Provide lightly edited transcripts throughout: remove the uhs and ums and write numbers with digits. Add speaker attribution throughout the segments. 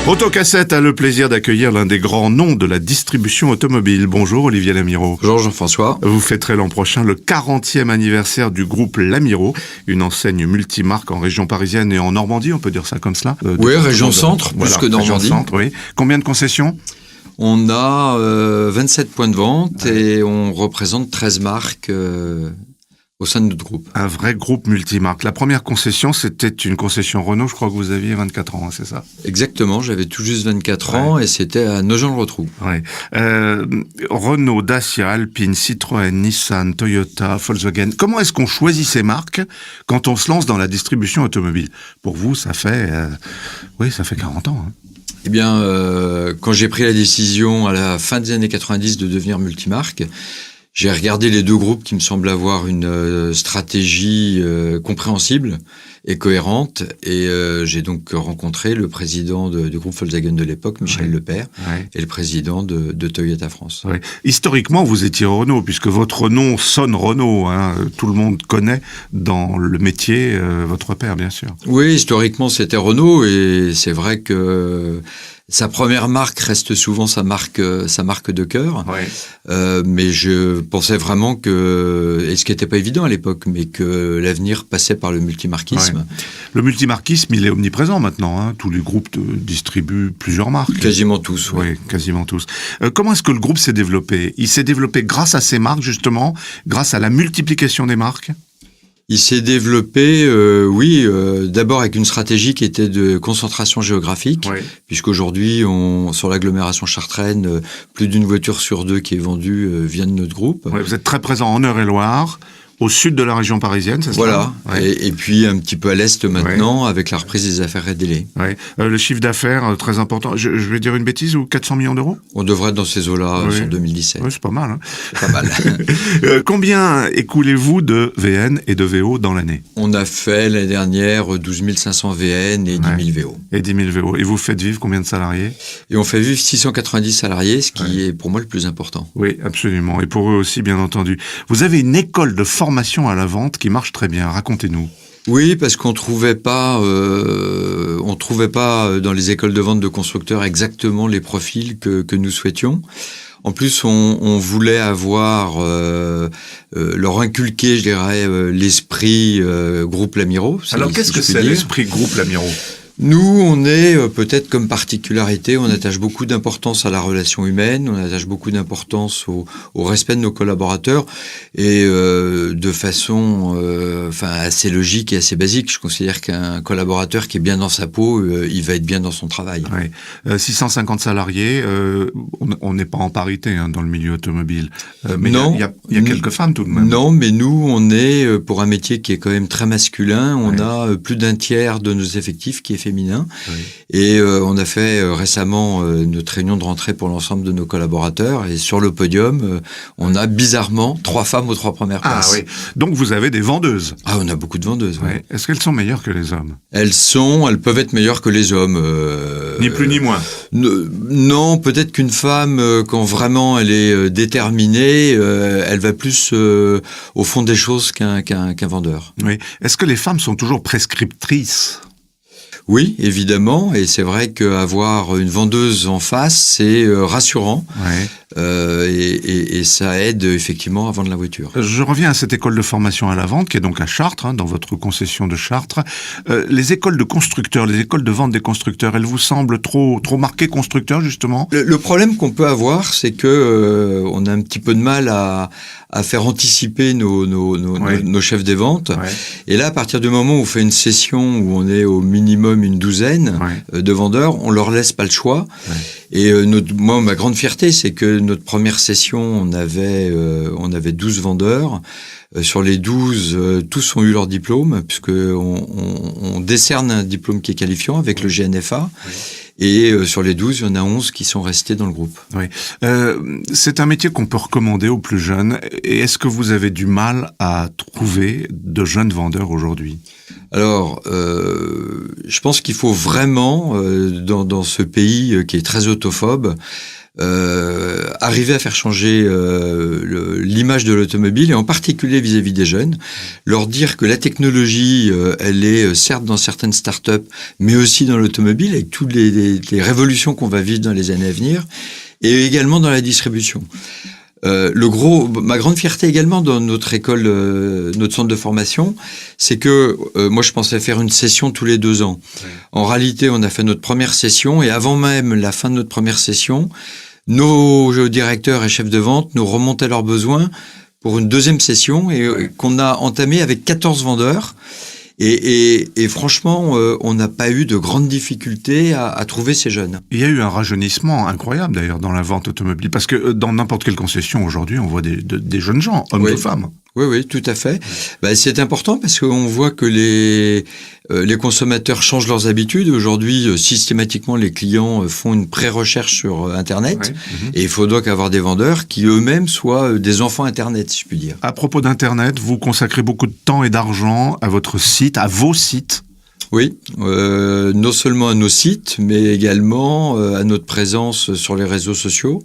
Speaker 1: Autocassette a le plaisir d'accueillir l'un des grands noms de la distribution automobile. Bonjour Olivier Lamirault.
Speaker 2: Bonjour Jean-François.
Speaker 1: Vous fêterez l'an prochain le 40e anniversaire du groupe Lamirault, une enseigne multimarque en région parisienne et en Normandie, on peut dire ça comme cela.
Speaker 2: Oui, région centre, plus que Normandie.
Speaker 1: Région centre, oui. Combien de concessions ?
Speaker 2: On a 27 points de vente et on représente 13 marques au sein de notre groupe. Un
Speaker 1: vrai groupe multimarque. La première concession, c'était une concession Renault, je crois que vous aviez 24 ans, c'est ça ?
Speaker 2: Exactement, j'avais tout juste 24 ans et c'était à Nogent-le-Rotrou.
Speaker 1: Ouais. Renault, Dacia, Alpine, Citroën, Nissan, Toyota, Volkswagen. Comment est-ce qu'on choisit ces marques quand on se lance dans la distribution automobile ? Pour vous, ça fait 40 ans. Hein.
Speaker 2: Eh bien, quand j'ai pris la décision à la fin des années 90 de devenir multimarque, j'ai regardé les deux groupes qui me semblent avoir une stratégie compréhensible et cohérente. Et j'ai donc rencontré le président du groupe Volkswagen de l'époque, Michel Lepère, et le président de Toyota France.
Speaker 1: Ouais. Historiquement, vous étiez Renault, puisque votre nom sonne Renault. Hein. Tout le monde connaît dans le métier votre père, bien sûr.
Speaker 2: Oui, historiquement, c'était Renault. Et c'est vrai que sa première marque reste souvent sa marque de cœur. Ouais. Mais je pensais vraiment que, et ce qui n'était pas évident à l'époque, mais que l'avenir passait par le multimarquisme.
Speaker 1: Ouais. Le multimarquisme, il est omniprésent maintenant. Hein. Tous les groupes distribuent plusieurs marques.
Speaker 2: Quasiment tous.
Speaker 1: Oui, quasiment tous. Comment est-ce que le groupe s'est développé ? Il s'est développé grâce à ces marques, justement, grâce à la multiplication des marques ?
Speaker 2: Il s'est développé, d'abord avec une stratégie qui était de concentration géographique, puisqu'aujourd'hui, sur l'agglomération chartraine, plus d'une voiture sur deux qui est vendue vient de notre groupe.
Speaker 1: Ouais, vous êtes très présent en Eure-et-Loire, au sud de la région parisienne, c'est ça ?
Speaker 2: Voilà, et puis un petit peu à l'est maintenant, avec la reprise des affaires RDL.
Speaker 1: Ouais. Le chiffre d'affaires, très important, je vais dire une bêtise, ou 400 millions d'euros ?
Speaker 2: On devrait être dans ces eaux-là sur 2017.
Speaker 1: Oui, c'est pas mal. Hein.
Speaker 2: C'est pas mal.
Speaker 1: Combien écoulez-vous de VN et de VO dans l'année ?
Speaker 2: On a fait l'année dernière 12 500 VN et 10 000 VO.
Speaker 1: Et 10 000 VO. Et vous faites vivre combien de salariés ?
Speaker 2: Et on fait vivre 690 salariés, ce qui est pour moi le plus important.
Speaker 1: Oui, absolument. Et pour eux aussi, bien entendu. Vous avez une école de formation à la vente qui marche très bien. Racontez-nous.
Speaker 2: Oui, parce qu'on trouvait pas dans les écoles de vente de constructeurs exactement les profils que nous souhaitions. En plus, on voulait avoir leur inculquer, je dirais, l'esprit groupe Lamirault.
Speaker 1: Alors, qu'est-ce que c'est l'esprit groupe Lamirault ?
Speaker 2: Nous, on est peut-être comme particularité, on attache beaucoup d'importance à la relation humaine, on attache beaucoup d'importance au respect de nos collaborateurs et de façon assez logique et assez basique. Je considère qu'un collaborateur qui est bien dans sa peau, il va être bien dans son travail.
Speaker 1: Ouais. 650 salariés, on n'est pas en parité dans le milieu automobile. Mais il y a quelques femmes tout de même.
Speaker 2: Non, mais nous, on est, pour un métier qui est quand même très masculin, on a plus d'un tiers de nos effectifs qui est féminin. Oui. Et on a fait récemment notre réunion de rentrée pour l'ensemble de nos collaborateurs. Et sur le podium, on a bizarrement 3 femmes aux 3 premières places.
Speaker 1: Ah oui. Donc vous avez des vendeuses.
Speaker 2: Ah, on a beaucoup de vendeuses. Oui.
Speaker 1: Est-ce qu'elles sont meilleures que les hommes ?
Speaker 2: Elles peuvent être meilleures que les hommes.
Speaker 1: Ni plus ni moins.
Speaker 2: Non, peut-être qu'une femme, quand vraiment elle est déterminée, elle va plus au fond des choses qu'un vendeur.
Speaker 1: Oui. Est-ce que les femmes sont toujours prescriptrices ?
Speaker 2: Oui, évidemment, et c'est vrai qu'avoir une vendeuse en face, c'est rassurant, et ça aide effectivement à vendre la voiture.
Speaker 1: Je reviens à cette école de formation à la vente, qui est donc à Chartres, dans votre concession de Chartres. Les écoles de constructeurs, les écoles de vente des constructeurs, elles vous semblent trop marquées constructeurs, justement ?
Speaker 2: Le problème qu'on peut avoir, c'est que on a un petit peu de mal à faire anticiper nos chefs des ventes. Ouais. Et là, à partir du moment où on fait une session où on est au minimum une douzaine de vendeurs, on leur laisse pas le choix. Ouais. Et moi, ma grande fierté, c'est que notre première session, on avait 12 vendeurs. Sur les 12, tous ont eu leur diplôme, puisque on décerne un diplôme qui est qualifiant avec le GNFA. Oui. Et sur les 12, il y en a 11 qui sont restés dans le groupe.
Speaker 1: Oui. C'est un métier qu'on peut recommander aux plus jeunes. Et est-ce que vous avez du mal à trouver de jeunes vendeurs aujourd'hui ?
Speaker 2: Alors, je pense qu'il faut vraiment, dans ce pays qui est très autophobe, arriver à faire changer l'image de l'automobile, et en particulier vis-à-vis des jeunes, leur dire que la technologie, elle est certes dans certaines startups, mais aussi dans l'automobile, avec toutes les révolutions qu'on va vivre dans les années à venir, et également dans la distribution. Ma grande fierté également dans notre école, notre centre de formation, c'est que moi je pensais faire une session tous les 2 ans. Ouais. En réalité, on a fait notre première session, et avant même la fin de notre première session, nos directeurs et chefs de vente nous remontaient leurs besoins pour une deuxième session, et qu'on a entamée avec 14 vendeurs. Et franchement, on n'a pas eu de grandes difficultés à trouver ces jeunes.
Speaker 1: Il y a eu un rajeunissement incroyable d'ailleurs dans la vente automobile, parce que dans n'importe quelle concession aujourd'hui, on voit des jeunes gens, hommes ou femmes.
Speaker 2: Oui, tout à fait. C'est important parce qu'on voit que les consommateurs changent leurs habitudes. Aujourd'hui, systématiquement, les clients font une pré-recherche sur Internet. Et il faut donc avoir des vendeurs qui eux-mêmes soient des enfants Internet, si je puis dire.
Speaker 1: À propos d'Internet, vous consacrez beaucoup de temps et d'argent à votre site, à vos sites.
Speaker 2: Oui, non seulement à nos sites, mais également à notre présence sur les réseaux sociaux.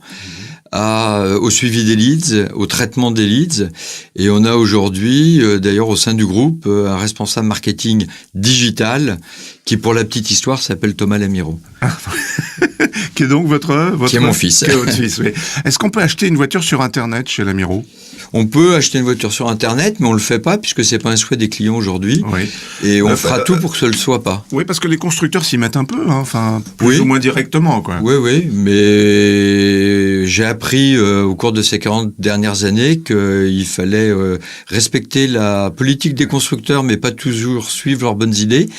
Speaker 2: Au suivi des leads, au traitement des leads. Et on a aujourd'hui, d'ailleurs au sein du groupe, un responsable marketing digital qui, pour la petite histoire, s'appelle Thomas Lamiro.
Speaker 1: Qui est donc votre
Speaker 2: qui est mon fils.
Speaker 1: Qui est votre fils, oui. Est-ce qu'on peut acheter une voiture sur Internet chez Lamiro ?
Speaker 2: On peut acheter une voiture sur Internet, mais on le fait pas puisque c'est pas un souhait des clients aujourd'hui. Oui. Et on fera tout pour que ce le soit pas.
Speaker 1: Oui, parce que les constructeurs s'y mettent un peu, plus ou moins directement, quoi.
Speaker 2: Oui, mais j'ai appris au cours de ces 40 dernières années qu'il fallait respecter la politique des constructeurs, mais pas toujours suivre leurs bonnes idées.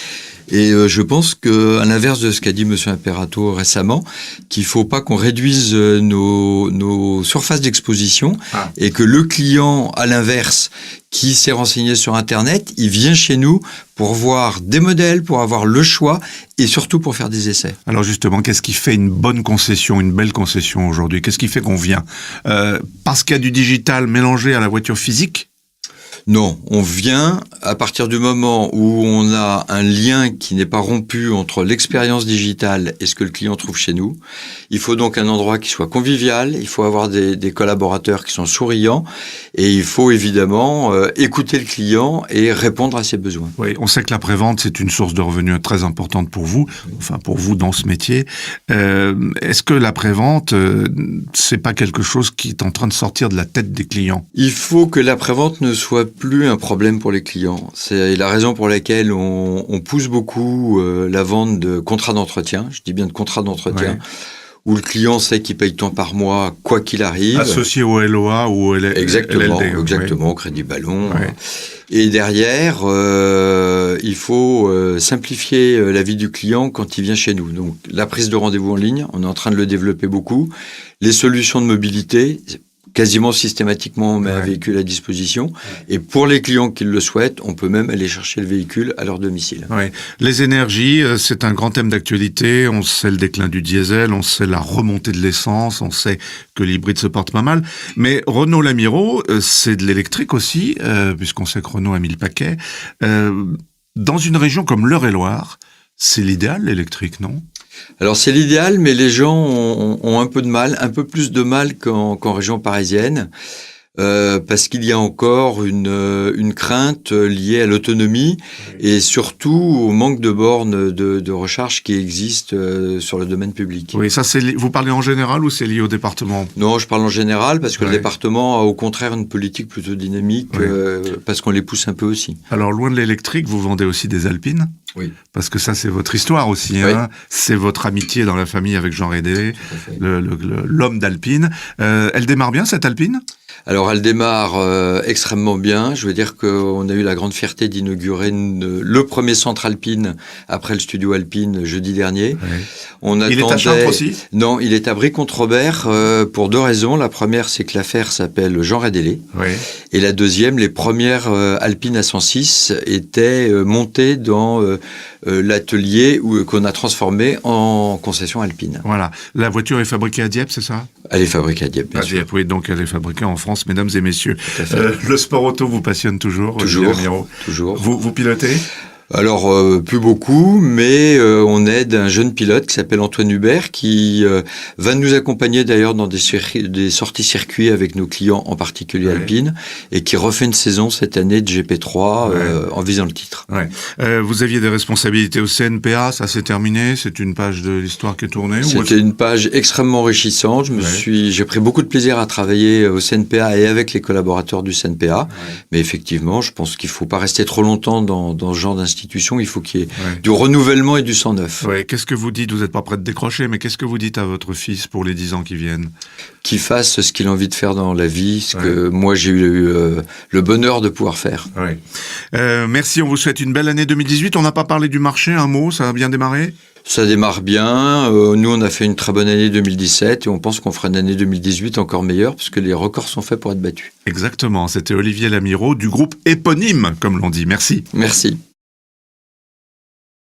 Speaker 2: Et je pense qu'à l'inverse de ce qu'a dit Monsieur Imperato récemment, qu'il faut pas qu'on réduise nos surfaces d'exposition, et que le client, à l'inverse, qui s'est renseigné sur Internet, il vient chez nous pour voir des modèles, pour avoir le choix, et surtout pour faire des essais.
Speaker 1: Alors justement, qu'est-ce qui fait une bonne concession, une belle concession aujourd'hui ? Qu'est-ce qui fait qu'on vient ? Parce qu'il y a du digital mélangé à la voiture physique ?
Speaker 2: Non, on vient à partir du moment où on a un lien qui n'est pas rompu entre l'expérience digitale et ce que le client trouve chez nous. Il faut donc un endroit qui soit convivial, il faut avoir des collaborateurs qui sont souriants, et il faut évidemment écouter le client et répondre à ses besoins.
Speaker 1: Oui, on sait que la prévente, c'est une source de revenus très importante pour vous, pour vous dans ce métier. Est-ce que la prévente, c'est pas quelque chose qui est en train de sortir de la tête des clients ?
Speaker 2: Il faut que la prévente ne soit plus un problème pour les clients. C'est la raison pour laquelle on pousse beaucoup la vente de contrats d'entretien. Je dis bien de contrats d'entretien. Où le client sait qu'il paye tant par mois, quoi qu'il arrive.
Speaker 1: Associé au LOA ou au LLD.
Speaker 2: Exactement, au Crédit Ballon. Et derrière, il faut simplifier la vie du client quand il vient chez nous. Donc, la prise de rendez-vous en ligne, on est en train de le développer beaucoup. Les solutions de mobilité, quasiment systématiquement, on met un véhicule à disposition. Et pour les clients qui le souhaitent, on peut même aller chercher le véhicule à leur domicile.
Speaker 1: Oui. Les énergies, c'est un grand thème d'actualité. On sait le déclin du diesel, on sait la remontée de l'essence, on sait que l'hybride se porte pas mal. Mais Renault Lamiro, c'est de l'électrique aussi, puisqu'on sait que Renault a mis le paquet. Dans une région comme l'Eure-et-Loire, c'est l'idéal, l'électrique, non ?
Speaker 2: Alors c'est l'idéal, mais les gens ont un peu de mal, un peu plus de mal qu'en région parisienne, parce qu'il y a encore une crainte liée à l'autonomie et surtout au manque de bornes de recharge qui existent sur le domaine public.
Speaker 1: Oui, ça vous parlez en général ou c'est lié au département ?
Speaker 2: Non, je parle en général parce que le département a au contraire une politique plutôt dynamique, parce qu'on les pousse un peu aussi.
Speaker 1: Alors loin de l'électrique, vous vendez aussi des Alpines ?
Speaker 2: Oui.
Speaker 1: Parce que ça, c'est votre histoire aussi. C'est votre amitié dans la famille avec Jean Rédé, l'homme d'Alpine. Elle démarre bien, cette Alpine ?
Speaker 2: Alors, elle démarre extrêmement bien. Je veux dire qu'on a eu la grande fierté d'inaugurer le premier centre Alpine après le studio Alpine jeudi dernier.
Speaker 1: Il est à Chartres aussi ?
Speaker 2: Non, il est à Brie-Comte-Robert pour 2 raisons. La première, c'est que l'affaire s'appelle Jean Rédélé. Et la deuxième, les premières Alpines à 106 étaient montées dans l'atelier qu'on a transformé en concession Alpine.
Speaker 1: Voilà. La voiture est fabriquée à Dieppe, c'est ça ?
Speaker 2: Elle est fabriquée à Dieppe, bien sûr.
Speaker 1: Dieppe, oui, donc elle est fabriquée en France, mesdames et messieurs. Le sport auto vous passionne toujours ?
Speaker 2: Toujours.
Speaker 1: Vous pilotez ?
Speaker 2: Alors, plus beaucoup, mais on aide un jeune pilote qui s'appelle Antoine Hubert, qui va nous accompagner d'ailleurs dans des sorties circuits avec nos clients, en particulier Alpine, et qui refait une saison cette année de GP3 en visant le titre.
Speaker 1: Vous aviez des responsabilités au CNPA, ça s'est terminé, c'est une page de l'histoire qui est tournée?
Speaker 2: C'était une page extrêmement enrichissante. J'ai pris beaucoup de plaisir à travailler au CNPA et avec les collaborateurs du CNPA. Mais effectivement, je pense qu'il ne faut pas rester trop longtemps dans ce genre d'institution. Il faut qu'il y ait du renouvellement et du sang neuf.
Speaker 1: Qu'est-ce que vous dites? Vous n'êtes pas prêt de décrocher, mais qu'est-ce que vous dites à votre fils pour les 10 ans qui viennent?
Speaker 2: Qu'il fasse ce qu'il a envie de faire dans la vie, ce que moi j'ai eu le bonheur de pouvoir faire.
Speaker 1: Merci, on vous souhaite une belle année 2018. On n'a pas parlé du marché, un mot, ça a bien démarré?
Speaker 2: Ça démarre bien. Nous, on a fait une très bonne année 2017 et on pense qu'on fera une année 2018 encore meilleure parce que les records sont faits pour être battus.
Speaker 1: Exactement. C'était Olivier Lamiraud du groupe éponyme, comme l'on dit. Merci.
Speaker 2: Merci.